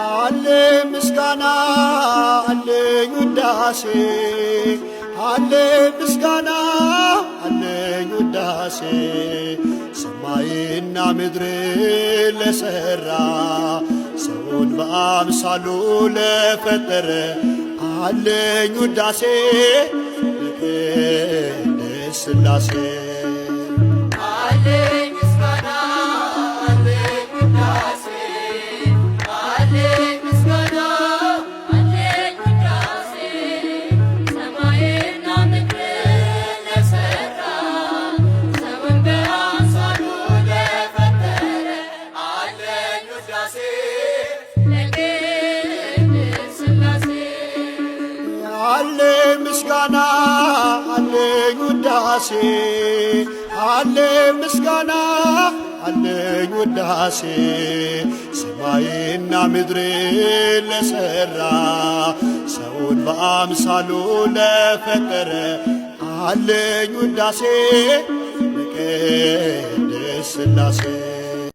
አለ ምስጋና አለኝ ውዳሴ አለ ምስጋና አለኝ ውዳሴ ሰማይና ምድር ለሠራ ሰውን በአምሳሉ ለፈጠረ አለኝ ውዳሴ ለቅድስት ሥላሴ አለ ምስጋና አለኝ ውዳሴ አለ ምስጋና አለኝ ውዳሴ ሰማይና ምድር ለሠራ ሰውን በአምሳሉ ለፈጠረ አለኝ ውዳሴ